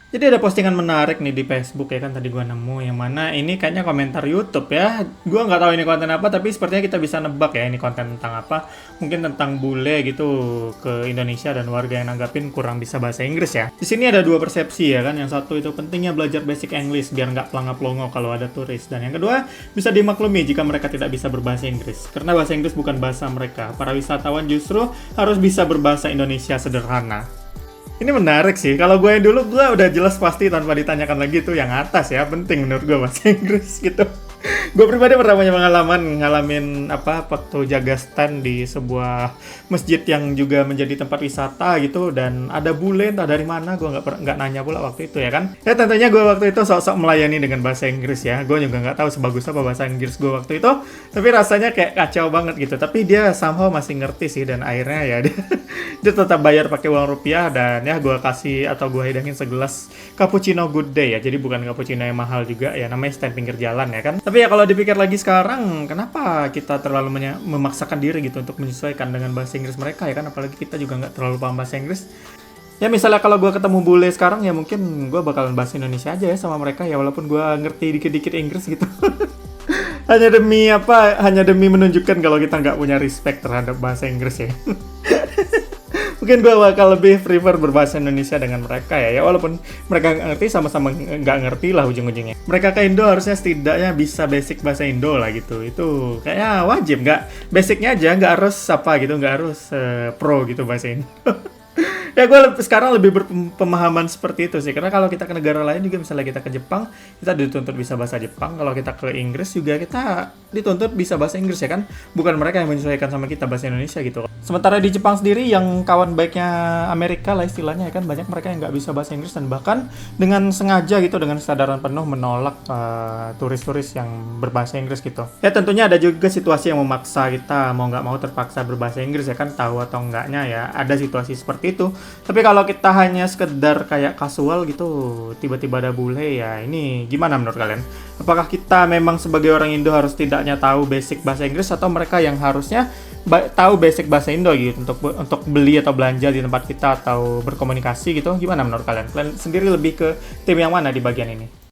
Jadi ada postingan menarik nih di Facebook ya kan tadi gua nemu yang mana ini kayaknya komentar YouTube ya. Gua nggak tahu ini konten apa tapi sepertinya kita bisa nebak ya ini konten tentang apa. Mungkin tentang bule gitu ke Indonesia dan warga yang nanggapin kurang bisa bahasa Inggris ya. Di sini ada dua persepsi ya kan. Yang satu itu pentingnya belajar basic English biar nggak pelangap-longo kalau ada turis. Dan yang kedua bisa dimaklumi jika mereka tidak bisa berbahasa Inggris. Karena bahasa Inggris bukan bahasa mereka. Para wisatawan justru harus bisa berbahasa Indonesia sederhana. Ini menarik sih. Kalau gue yang dulu, gue udah jelas pasti tanpa ditanyakan lagi tuh yang atas ya. Penting menurut gue bahasa Inggris gitu. Gue pribadi pernah punya pengalaman ngalamin apa waktu jaga stand di sebuah masjid yang juga menjadi tempat wisata gitu dan ada bule entah dari mana gue nggak nanya pula waktu itu ya kan ya tentunya gue waktu itu sok-sok melayani dengan bahasa Inggris ya gue juga nggak tahu sebagus apa bahasa Inggris gue waktu itu tapi rasanya kayak kacau banget gitu tapi dia somehow masih ngerti sih dan akhirnya ya dia tetap bayar pakai uang rupiah dan ya gue kasih atau gue hidangin segelas cappuccino good day ya jadi bukan cappuccino yang mahal juga ya namanya stand pinggir jalan ya kan tapi ya kalau dipikir lagi sekarang kenapa kita terlalu memaksakan diri gitu untuk menyesuaikan dengan bahasa Inggris mereka ya kan apalagi kita juga nggak terlalu paham bahasa Inggris ya misalnya kalau gue ketemu bule sekarang ya mungkin gue bakalan bahasa Indonesia aja ya sama mereka ya walaupun gue ngerti dikit-dikit Inggris gitu hanya demi menunjukkan kalau kita nggak punya respect terhadap bahasa Inggris ya mungkin gue bakal lebih prefer berbahasa Indonesia dengan mereka ya walaupun mereka nggak ngerti sama-sama nggak ngerti lah ujung-ujungnya mereka ke Indo harusnya setidaknya bisa basic bahasa Indo lah gitu itu kayaknya wajib nggak basicnya aja nggak harus apa gitu nggak harus pro gitu bahasa Indo ya gue sekarang lebih berpemahaman seperti itu sih karena kalau kita ke negara lain juga misalnya kita ke Jepang kita dituntut bisa bahasa Jepang kalau kita ke Inggris juga kita dituntut bisa bahasa Inggris ya kan bukan mereka yang menyesuaikan sama kita bahasa Indonesia gitu sementara di Jepang sendiri yang kawan baiknya Amerika lah istilahnya ya kan banyak mereka yang nggak bisa bahasa Inggris dan bahkan dengan sengaja gitu dengan kesadaran penuh menolak turis-turis yang berbahasa Inggris gitu ya tentunya ada juga situasi yang memaksa kita mau nggak mau terpaksa berbahasa Inggris ya kan tahu atau enggaknya ya ada situasi seperti itu tapi kalau kita hanya sekedar kayak kasual gitu tiba-tiba ada bule ya ini gimana menurut kalian apakah kita memang sebagai orang Indo harus tidaknya tahu basic bahasa Inggris atau mereka yang harusnya tahu basic bahasa Indo gitu untuk beli atau belanja di tempat kita atau berkomunikasi gitu gimana menurut kalian? Kalian sendiri lebih ke tim yang mana di bagian ini?